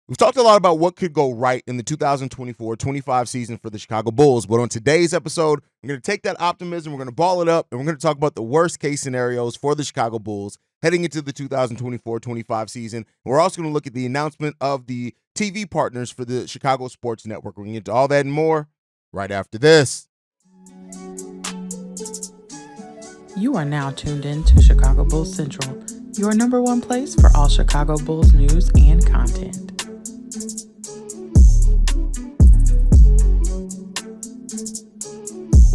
We've talked a lot about what could go right in the 2024-25 season for the Chicago Bulls, but on today's episode, we're going to take that optimism, we're going to ball it up, and we're going to talk about the worst-case scenarios for the Chicago Bulls heading into the 2024-25 season. And we're also going to look at the announcement of the TV partners for the Chicago Sports Network. We're going to get to all that and more right after this. You are now tuned in to Chicago Bulls Central, your number one place for all Chicago Bulls news and content.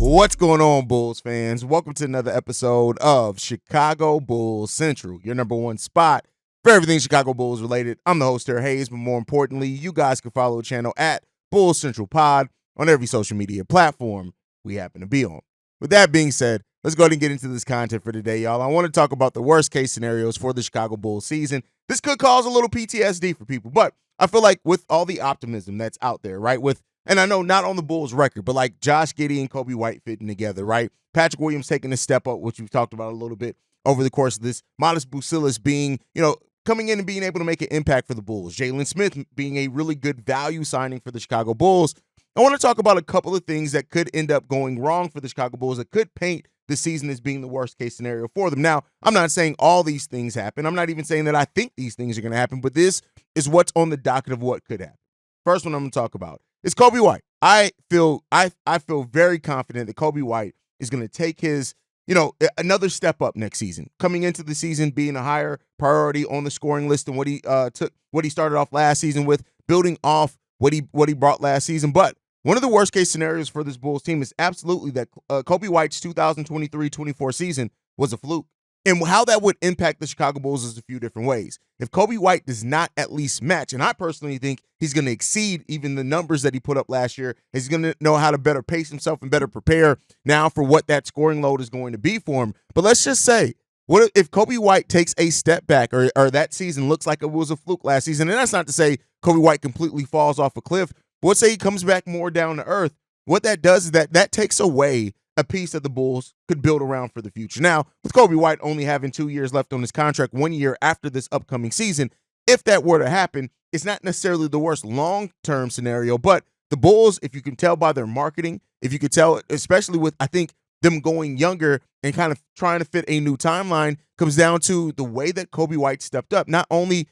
What's going on, Bulls fans? Welcome to another episode of Chicago Bulls Central, your number one spot for everything Chicago Bulls related. I'm the host here, Haize, but more importantly, you guys can follow the channel at Bulls Central Pod on every social media platform we happen to be on. With that being said, let's go ahead and get into this content for today, y'all. I want to talk about the worst case scenarios for the Chicago Bulls season. This could cause a little PTSD for people, but I feel like with all the optimism that's out there, right, and I know not on the Bulls record, but like Josh Giddey and Kobe White fitting together, right? Patrick Williams taking a step up, which we've talked about a little bit over the course of this. Modest Bucilis being, coming in and being able to make an impact for the Bulls. Jalen Smith being a really good value signing for the Chicago Bulls. I want to talk about a couple of things that could end up going wrong for the Chicago Bulls that could paint the season as being the worst case scenario for them. Now, I'm not saying all these things happen. I'm not even saying that I think these things are going to happen, but this is what's on the docket of what could happen. First one I'm going to talk about is Kobe White. I feel very confident that Kobe White is going to take his, another step up next season. Coming into the season being a higher priority on the scoring list than what he started off last season with, building off what he brought last season. But one of the worst case scenarios for this Bulls team is absolutely that Kobe White's 2023-24 season was a fluke. And how that would impact the Chicago Bulls is a few different ways. If Kobe White does not at least match, and I personally think he's going to exceed even the numbers that he put up last year, he's going to know how to better pace himself and better prepare now for what that scoring load is going to be for him. But let's just say, what if Kobe White takes a step back or that season looks like it was a fluke last season? And that's not to say Kobe White completely falls off a cliff, but let's say he comes back more down to earth. What that does is that takes away a piece that the Bulls could build around for the future. Now, with Kobe White only having 2 years left on his contract, 1 year after this upcoming season, if that were to happen, it's not necessarily the worst long-term scenario, but the Bulls, if you can tell by their marketing, if you could tell, especially with, I think, them going younger and kind of trying to fit a new timeline, comes down to the way that Kobe White stepped up, not only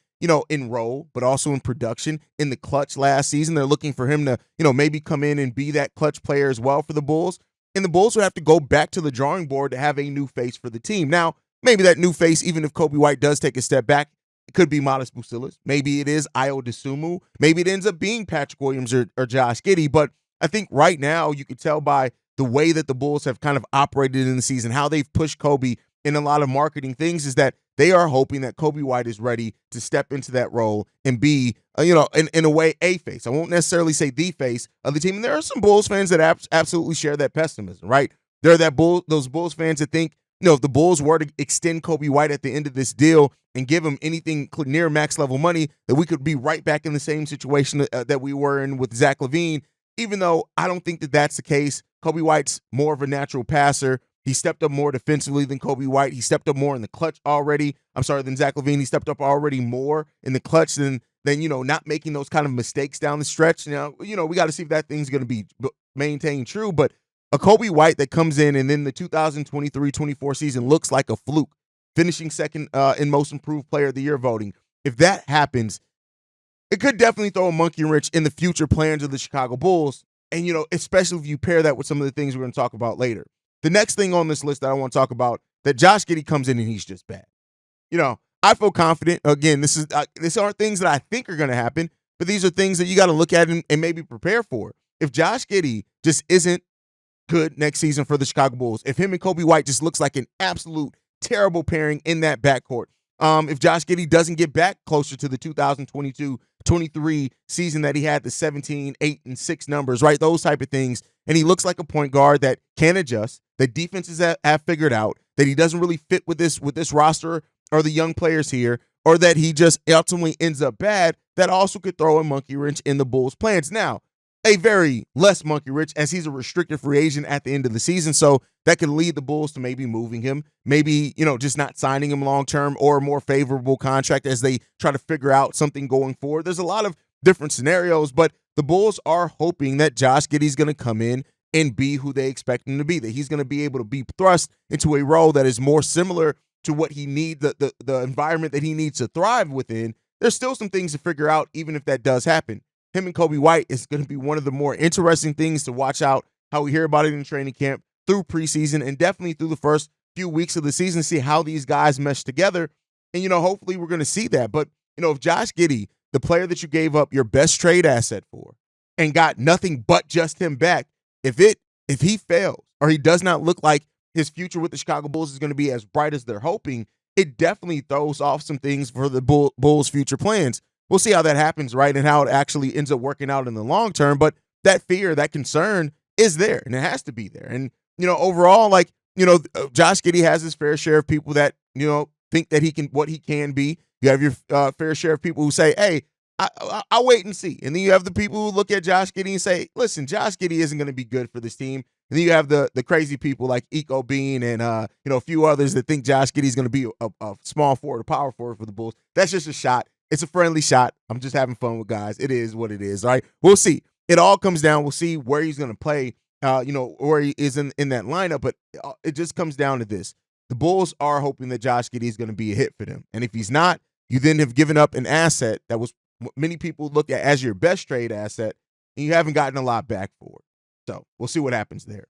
in role, but also in production in the clutch last season. They're looking for him to, maybe come in and be that clutch player as well for the Bulls. And the Bulls would have to go back to the drawing board to have a new face for the team. Now, maybe that new face, even if Kobe White does take a step back, it could be Modest Bucilis. Maybe it is Ayo Dosunmu. Maybe it ends up being Patrick Williams or Josh Giddey. But I think right now you could tell by the way that the Bulls have kind of operated in the season, how they've pushed Kobe in a lot of marketing things, is that they are hoping that Kobe White is ready to step into that role and be, in a way, a face. I won't necessarily say the face of the team. And there are some Bulls fans that absolutely share that pessimism, right? There are those Bulls fans that think, if the Bulls were to extend Kobe White at the end of this deal and give him anything near max level money, that we could be right back in the same situation that we were in with Zach LaVine. Even though I don't think that that's the case, Kobe White's more of a natural passer. He stepped up more defensively than Kobe White. He stepped up more in the clutch already. Than Zach LaVine. He stepped up already more in the clutch than not making those kind of mistakes down the stretch. Now, we got to see if that thing's going to be maintained true. But a Kobe White that comes in and then the 2023-24 season looks like a fluke, finishing second in most improved player of the year voting. If that happens, it could definitely throw a monkey wrench in the future plans of the Chicago Bulls. And, especially if you pair that with some of the things we're going to talk about later. The next thing on this list that I want to talk about, that Josh Giddey comes in and he's just bad. I feel confident. Again, these aren't things that I think are going to happen, but these are things that you got to look at and maybe prepare for. If Josh Giddey just isn't good next season for the Chicago Bulls, if him and Kobe White just looks like an absolute terrible pairing in that backcourt, if Josh Giddey doesn't get back closer to the 2022-23 season that he had, the 17, 8, and 6 numbers, right? Those type of things. And he looks like a point guard that can adjust, that defenses have figured out, that he doesn't really fit with this roster or the young players here, or that he just ultimately ends up bad, that also could throw a monkey wrench in the Bulls' plans. Now, a very less monkey wrench, as he's a restricted free agent at the end of the season, so that could lead the Bulls to maybe moving him, maybe, just not signing him long-term or a more favorable contract as they try to figure out something going forward. There's a lot of different scenarios, but the Bulls are hoping that Josh Giddey's going to come in and be who they expect him to be, that he's going to be able to be thrust into a role that is more similar to what he needs, the environment that he needs to thrive within. There's still some things to figure out, even if that does happen. Him and Kobe White is going to be one of the more interesting things to watch out, how we hear about it in training camp, through preseason, and definitely through the first few weeks of the season, see how these guys mesh together. And, hopefully we're going to see that. But, if Josh Giddey, the player that you gave up your best trade asset for and got nothing but just him back, if he fails or he does not look like his future with the Chicago Bulls is going to be as bright as they're hoping, it definitely throws off some things for the Bulls' future plans. We'll see how that happens, right, and how it actually ends up working out in the long term. But that fear, that concern is there, and it has to be there. And, overall, Josh Giddey has his fair share of people that, think that he can, what he can be. You have your fair share of people who say, hey, I'll wait and see. And then you have the people who look at Josh Giddey and say, listen, Josh Giddey isn't going to be good for this team. And then you have the crazy people like Eco Bean and, a few others that think Josh Giddey is going to be a small forward, a power forward for the Bulls. That's just a shot. It's a friendly shot. I'm just having fun with guys. It is what it is, all right? We'll see. It all comes down. We'll see where he's going to play, where he is in that lineup. But it just comes down to this. The Bulls are hoping that Josh Giddey is going to be a hit for them. And if he's not, you then have given up an asset that was what many people look at as your best trade asset, and you haven't gotten a lot back for it. So we'll see what happens there.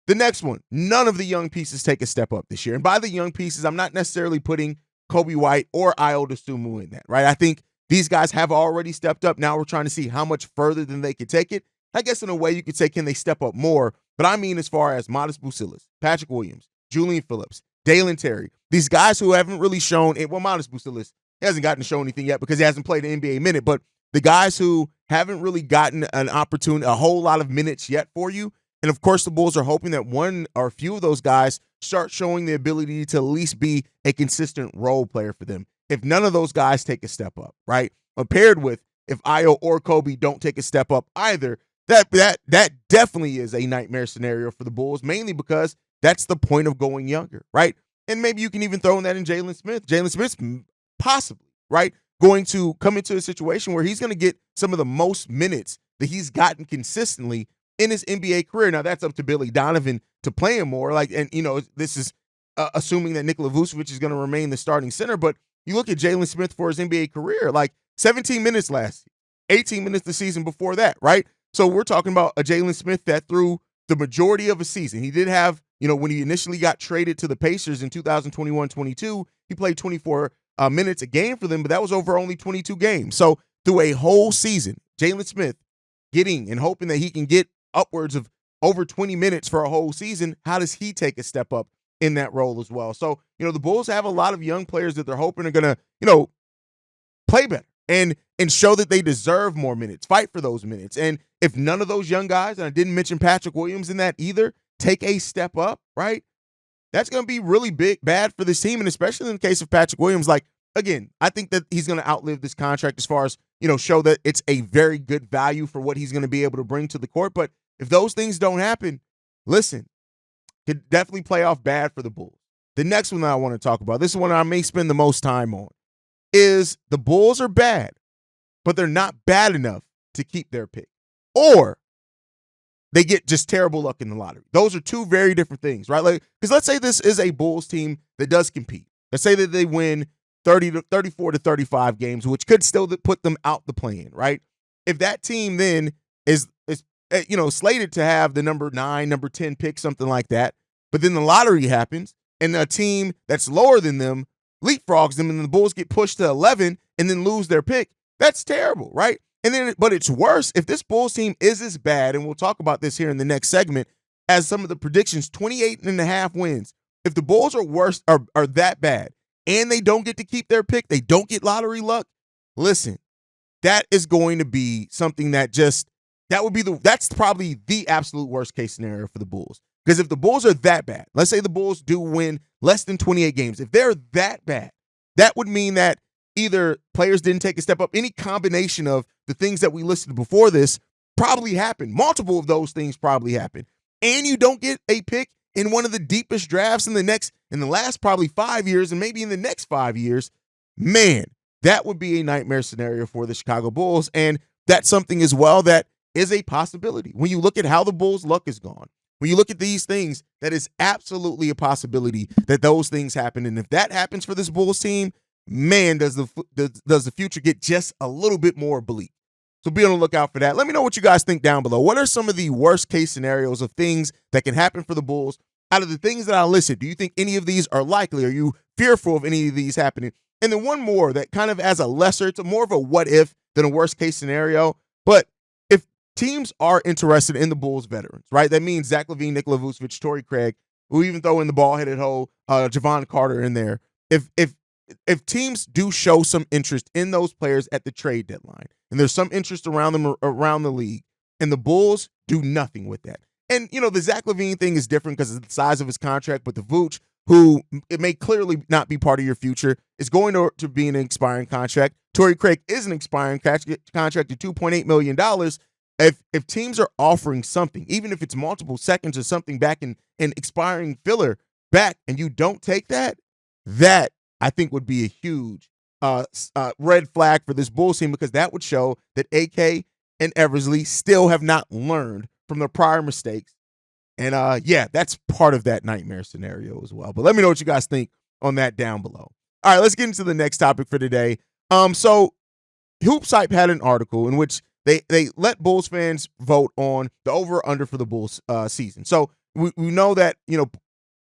The next one, none of the young pieces take a step up this year. And by the young pieces, I'm not necessarily putting Kobe White or Ayo Dosunmu in that, right? I think these guys have already stepped up. Now we're trying to see how much further than they could take it. I guess in a way you could say, can they step up more? But I mean as far as Modest Bucilis, Patrick Williams, Julian Phillips, Dalen Terry, these guys who haven't really shown it. Well, Modest Bucilis hasn't gotten to show anything yet because he hasn't played an NBA minute, but the guys who haven't really gotten an opportunity, a whole lot of minutes yet for you. And of course, the Bulls are hoping that one or a few of those guys start showing the ability to at least be a consistent role player for them. If none of those guys take a step up, right? Paired with if Ayo or Kobe don't take a step up either, that definitely is a nightmare scenario for the Bulls, mainly because that's the point of going younger, right? And maybe you can even throw in that in Jalen Smith. Jalen Smith's possibly, right, going to come into a situation where he's going to get some of the most minutes that he's gotten consistently in his NBA career. Now, that's up to Billy Donovan to play him more. This is assuming that Nikola Vucevic is going to remain the starting center. But you look at Jalen Smith for his NBA career, 17 minutes last year, 18 minutes the season before that, right? So we're talking about a Jalen Smith that through the majority of a season, he did have, when he initially got traded to the Pacers in 2021-22, he played 24 minutes a game for them, but that was over only 22 games. So through a whole season, Jalen Smith getting and hoping that he can get upwards of over 20 minutes for a whole season, how does he take a step up in that role as well? So, the Bulls have a lot of young players that they're hoping are going to, play better and show that they deserve more minutes, fight for those minutes. And if none of those young guys, and I didn't mention Patrick Williams in that either, take a step up, right? That's going to be really bad for this team, and especially in the case of Patrick Williams. Again, I think that he's going to outlive this contract as far as, show that it's a very good value for what he's going to be able to bring to the court. But if those things don't happen, listen, could definitely play off bad for the Bulls. The next one that I want to talk about, this is one I may spend the most time on, is the Bulls are bad, but they're not bad enough to keep their pick. Or they get just terrible luck in the lottery. Those are two very different things, right? Because let's say this is a Bulls team that does compete. Let's say that they win 34 to 35 games, which could still put them out the play-in, right? If that team then is slated to have the number 9, number 10 pick, something like that, but then the lottery happens and a team that's lower than them leapfrogs them and the Bulls get pushed to 11 and then lose their pick, that's terrible, right? But it's worse if this Bulls team is as bad, and we'll talk about this here in the next segment, as some of the predictions, 28.5 wins. If the Bulls are worse, are that bad, and they don't get to keep their pick, they don't get lottery luck, listen, that is going to be something that's probably the absolute worst case scenario for the Bulls. Because if the Bulls are that bad, let's say the Bulls do win less than 28 games, if they're that bad, that would mean that either players didn't take a step up, any combination of the things that we listed before this probably happened. Multiple of those things probably happened. And you don't get a pick in one of the deepest drafts in the last probably 5 years and maybe in the next 5 years. Man, that would be a nightmare scenario for the Chicago Bulls. And that's something as well that is a possibility. When you look at how the Bulls' luck is gone, when you look at these things, that is absolutely a possibility that those things happen. And if that happens for this Bulls team, man, does the future get just a little bit more bleak. So be on the lookout for that. Let me know what you guys think down below. What are some of the worst case scenarios of things that can happen for the Bulls? Out of the things that I listed, do you think any of these are likely? Are you fearful of any of these happening? And then one more that kind of as a lesser, it's more of a what if than a worst case scenario. But if teams are interested in the Bulls veterans, right? That means Zach LaVine, Nikola Vucevic, Torrey Craig, who even throw in the ball-headed hoe, Javon Carter in there. If teams do show some interest in those players at the trade deadline, and there's some interest around them around the league, and the Bulls do nothing with that. And, the Zach LaVine thing is different because of the size of his contract, but the Vooch, who it may clearly not be part of your future, is going to be an expiring contract. Torrey Craig is an expiring contract at $2.8 million. If teams are offering something, even if it's multiple seconds or something back in expiring filler back, and you don't take that, that I think would be a huge red flag for this Bulls team, because that would show that AK and Eversley still have not learned from their prior mistakes. And that's part of that nightmare scenario as well. But let me know what you guys think on that down below. All right, let's get into the next topic for today. So Hoops Hype had an article in which they let Bulls fans vote on the over or under for the Bulls season. So we know that,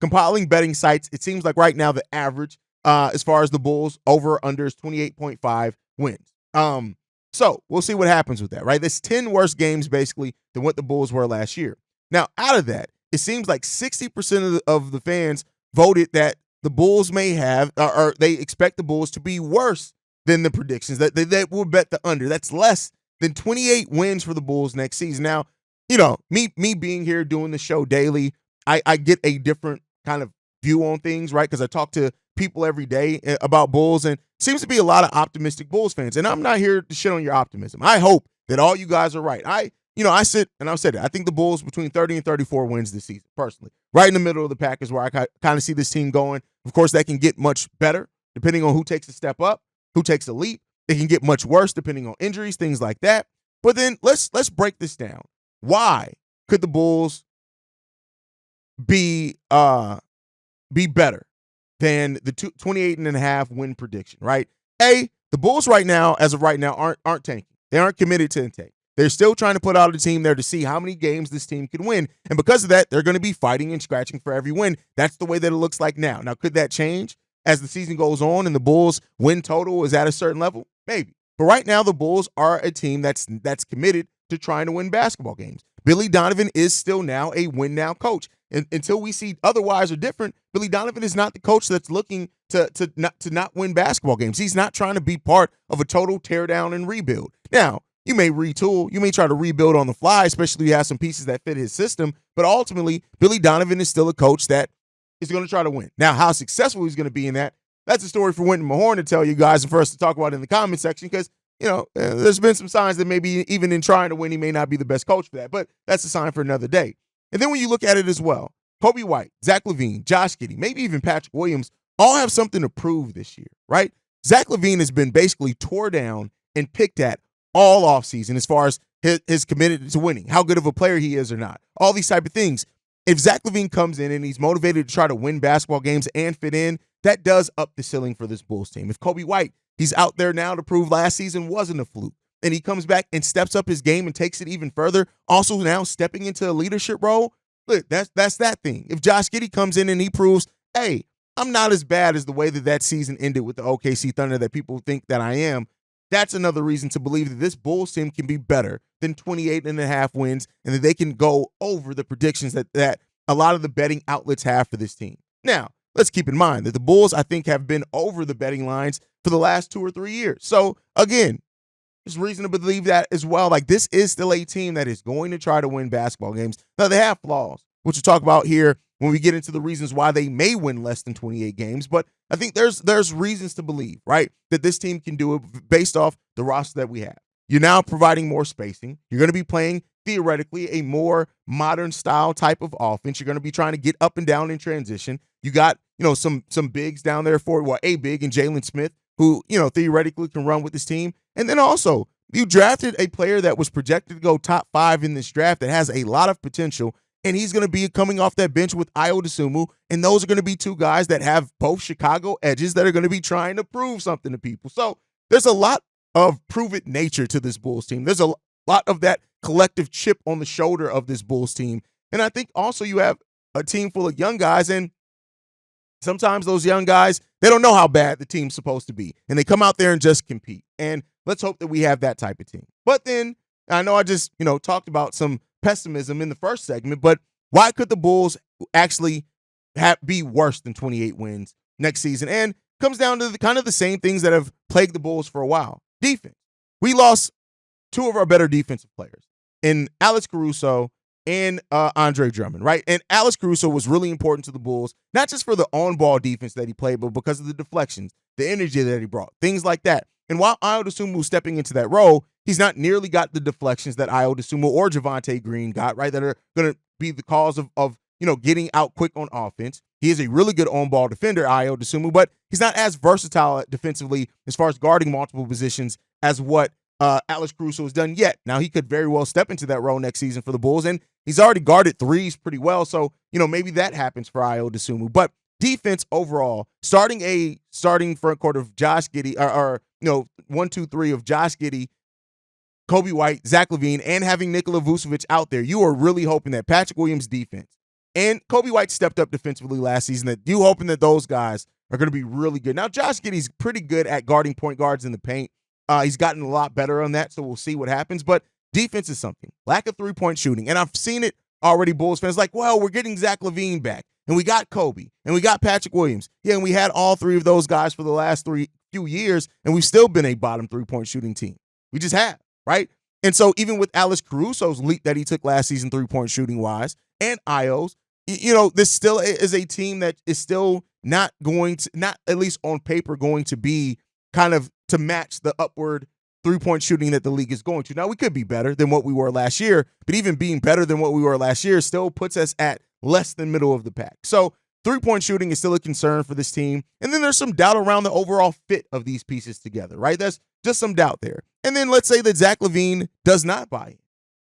compiling betting sites, it seems like right now the average as far as the Bulls over or under is 28.5 wins. So we'll see what happens with that, right? That's 10 worse games basically than what the Bulls were last year. Now, out of that, it seems like 60% of the fans voted that the Bulls may have, or they expect the Bulls to be worse than the predictions, that they will bet the under. That's less than 28 wins for the Bulls next season. Now, me being here doing the show daily, I get a different kind of view on things, right? Because I talk to people every day about Bulls, and seems to be a lot of optimistic Bulls fans. And I'm not here to shit on your optimism. I hope that all you guys are right. I sit and I've said it. I think the Bulls between 30 and 34 wins this season, personally. Right in the middle of the pack is where I kind of see this team going. Of course, that can get much better depending on who takes a step up, who takes a leap. It can get much worse depending on injuries, things like that. But then let's break this down. Why could the Bulls be better than the 28.5 win prediction, right? The Bulls right now, as of right now, aren't tanking. They aren't committed to tank. They're still trying to put out a team there to see how many games this team can win. And because of that, they're going to be fighting and scratching for every win. That's the way that it looks like now. Now, could that change as the season goes on and the Bulls' win total is at a certain level? Maybe. But right now, the Bulls are a team that's committed to trying to win basketball games. Billy Donovan is still now a win-now coach. And until we see otherwise or different, Billy Donovan is not the coach that's looking to not win basketball games. He's not trying to be part of a total teardown and rebuild. Now, you may retool. You may try to rebuild on the fly, especially if you have some pieces that fit his system. But ultimately, Billy Donovan is still a coach that is going to try to win. Now, how successful he's going to be in that, that's a story for Winton Mahorn to tell you guys and for us to talk about in the comment section, because, there's been some signs that maybe even in trying to win, he may not be the best coach for that. But that's a sign for another day. And then when you look at it as well, Kobe White, Zach LaVine, Josh Giddey, maybe even Patrick Williams, all have something to prove this year, right? Zach LaVine has been basically tore down and picked at all offseason as far as his committed to winning, how good of a player he is or not, all these type of things. If Zach LaVine comes in and he's motivated to try to win basketball games and fit in, that does up the ceiling for this Bulls team. If Kobe White, he's out there now to prove last season wasn't a fluke, and he comes back and steps up his game and takes it even further, also now stepping into a leadership role, look, that's that thing. If Josh Giddey comes in and he proves, hey, I'm not as bad as the way that season ended with the OKC Thunder that people think that I am, that's another reason to believe that this Bulls team can be better than 28.5 wins, and that they can go over the predictions that a lot of the betting outlets have for this team. Now, let's keep in mind that the Bulls, I think, have been over the betting lines for the last 2 or 3 years. So, again, there's reason to believe that as well. Like, this is still a team that is going to try to win basketball games. Now, they have flaws, which we'll talk about here when we get into the reasons why they may win less than 28 games. But I think there's reasons to believe, right, that this team can do it based off the roster that we have. You're now providing more spacing. You're going to be playing, theoretically, a more modern style type of offense. You're going to be trying to get up and down in transition. You got, some bigs down there for, a big and Jalen Smith, who, theoretically can run with this team. And then also You drafted a player that was projected to go top 5 in this draft that has a lot of potential, and he's going to be coming off that bench with Ayo Dosunmu, and those are going to be two guys that have both Chicago edges that are going to be trying to prove something to people. So there's a lot of prove-it nature to this Bulls team. There's a lot of that collective chip on the shoulder of this Bulls team. And I think also you have a team full of young guys, and sometimes those young guys, they don't know how bad the team's supposed to be, and they come out there and just compete. And let's hope that we have that type of team. But then I know I just, talked about some pessimism in the first segment, but why could the Bulls actually be worse than 28 wins next season? And comes down to kind of the same things that have plagued the Bulls for a while. Defense. We lost two of our better defensive players in Alex Caruso and Andre Drummond, right? And Alex Caruso was really important to the Bulls, not just for the on-ball defense that he played, but because of the deflections, the energy that he brought, things like that. And while Ayo Dosunmu stepping into that role, he's not nearly got the deflections that Ayo Dosunmu or Javonte Green got, right, that are going to be the cause of getting out quick on offense. He is a really good on-ball defender, Ayo Dosunmu, but he's not as versatile defensively as far as guarding multiple positions as what Alex Caruso has done yet. Now, he could very well step into that role next season for the Bulls, and he's already guarded threes pretty well, so, maybe that happens for Ayo Dosunmu. But defense overall, starting front court of Josh Giddey, or 1, 2, 3 of Josh Giddey, Kobe White, Zach LaVine, and having Nikola Vucevic out there, you are really hoping that Patrick Williams' defense and Kobe White stepped up defensively last season, that you hoping that those guys are going to be really good. Now, Josh Giddey's pretty good at guarding point guards in the paint. He's gotten a lot better on that, so we'll see what happens. But defense is something. Lack of three-point shooting. And I've seen it already, Bulls fans, like, well, we're getting Zach LaVine back, and we got Kobe, and we got Patrick Williams. Yeah, and we had all three of those guys for the last few years, and we've still been a bottom three-point shooting team. We just have, right? And so even with Alex Caruso's leap that he took last season three-point shooting-wise, and Ayo's, this still is a team that is still not at least on paper, going to be kind of to match the upward three-point shooting that the league is going to. Now, we could be better than what we were last year, but even being better than what we were last year still puts us at less than middle of the pack. So three-point shooting is still a concern for this team. And then there's some doubt around the overall fit of these pieces together, right? There's just some doubt there. And then let's say that Zach LaVine does not buy in,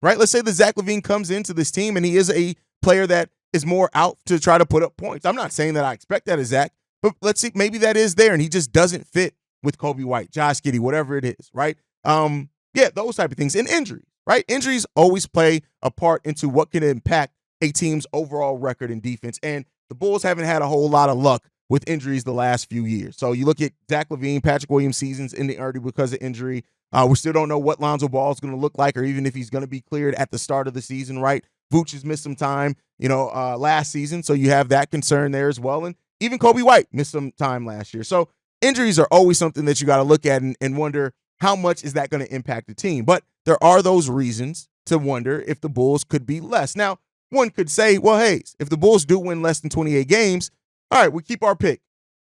right? Let's say that Zach LaVine comes into this team and he is a player that is more out to try to put up points. I'm not saying that I expect that of Zach, but let's see, maybe that is there and he just doesn't fit with Kobe White, Josh Giddey, whatever it is, right? Those type of things. And injuries, right? Injuries always play a part into what can impact a team's overall record in defense. And the Bulls haven't had a whole lot of luck with injuries the last few years. So you look at Zach LaVine, Patrick Williams seasons ending early because of injury. We still don't know what Lonzo Ball is going to look like, or even if he's going to be cleared at the start of the season, right? Vooch has missed some time, last season. So you have that concern there as well. And even Kobe White missed some time last year. So injuries are always something that you got to look at and wonder how much is that going to impact the team. But there are those reasons to wonder if the Bulls could be less. Now, one could say, well, hey, if the Bulls do win less than 28 games, all right, we keep our pick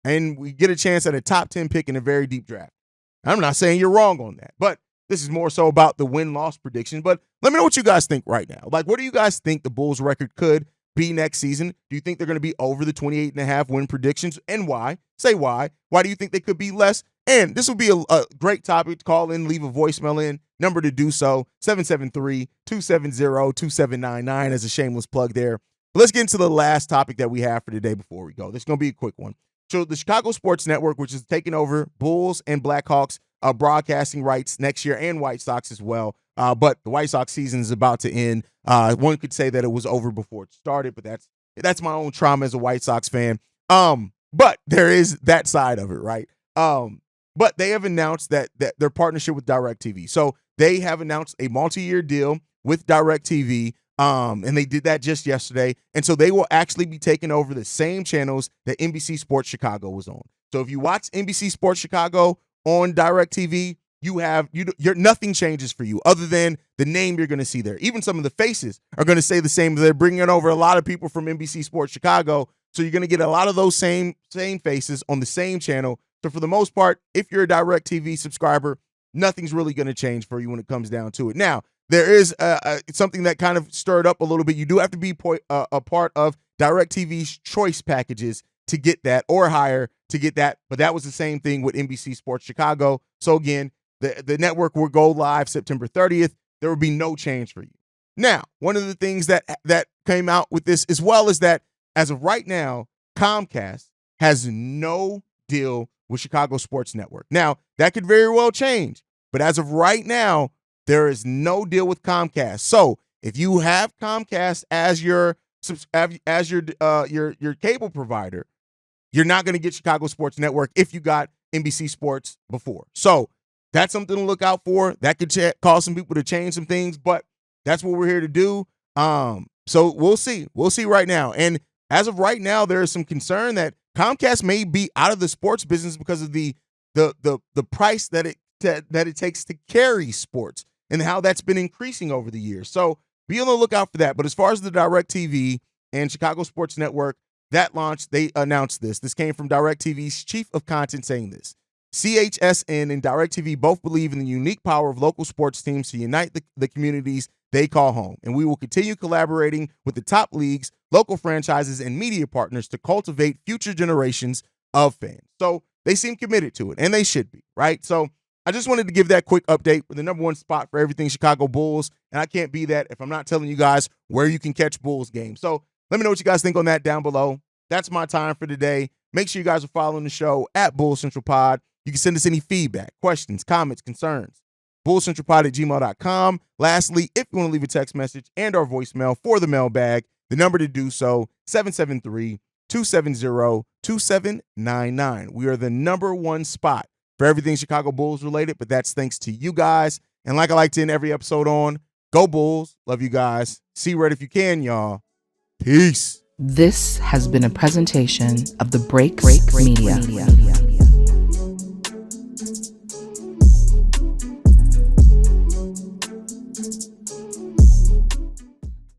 and we get a chance at a top 10 pick in a very deep draft. I'm not saying you're wrong on that, but this is more so about the win-loss prediction. But let me know what you guys think right now. Like, what do you guys think the Bulls record could be next season? Do you think they're going to be over the 28.5 win predictions, and why? Say why. Why do you think they could be less? And this would be a great topic to call in, leave a voicemail in. Number to do so, 773-270-2799 as a shameless plug there. But let's get into the last topic that we have for today before we go. This is going to be a quick one. So the Chicago Sports Network, which is taking over Bulls and Blackhawks broadcasting rights next year, and White Sox as well. But the White Sox season is about to end. One could say that it was over before it started, but that's my own trauma as a White Sox fan. But there is that side of it, right? But they have announced that their partnership with DirecTV. So they have announced a multi-year deal with DirecTV, and they did that just yesterday. And so they will actually be taking over the same channels that NBC Sports Chicago was on. So if you watch NBC Sports Chicago on DirecTV, nothing changes for you other than the name you're going to see there. Even some of the faces are going to stay the same. They're bringing over a lot of people from NBC Sports Chicago, so you're going to get a lot of those same faces on the same channel. So for the most part, if you're a DirecTV subscriber, nothing's really going to change for you when it comes down to it. Now, there is something that kind of stirred up a little bit. You do have to be a part of DirecTV's choice packages to get that, or higher to get that. But that was the same thing with NBC Sports Chicago. So again, The network will go live September 30th. There will be no change for you. Now, one of the things that came out with this as well is that as of right now, Comcast has no deal with Chicago Sports Network. Now, that could very well change, but as of right now, there is no deal with Comcast. So, if you have Comcast as your cable provider, you're not going to get Chicago Sports Network if you got NBC Sports before. So, that's something to look out for. That could cause some people to change some things, but that's what we're here to do. So we'll see. We'll see right now. And as of right now, there is some concern that Comcast may be out of the sports business because of the price that it takes to carry sports and how that's been increasing over the years. So be on the lookout for that. But as far as the DirecTV and Chicago Sports Network, that launched, they announced this. This came from DirecTV's chief of content saying this. CHSN and DirecTV both believe in the unique power of local sports teams to unite the communities they call home, and we will continue collaborating with the top leagues, local franchises, and media partners to cultivate future generations of fans. So they seem committed to it, and they should be, right? So I just wanted to give that quick update with the number one spot for everything Chicago Bulls, and I can't be that if I'm not telling you guys where you can catch Bulls games. So let me know what you guys think on that down below. That's my time for today. Make sure you guys are following the show at Bull Central Pod. You can send us any feedback, questions, comments, concerns. bullcentralpod@gmail.com. Lastly, if you want to leave a text message and our voicemail for the mailbag, the number to do so, 773-270-2799. We are the number one spot for everything Chicago Bulls related, but that's thanks to you guys. And like I like to end every episode on, go Bulls. Love you guys. See red if you can, y'all. Peace. This has been a presentation of the Break Media.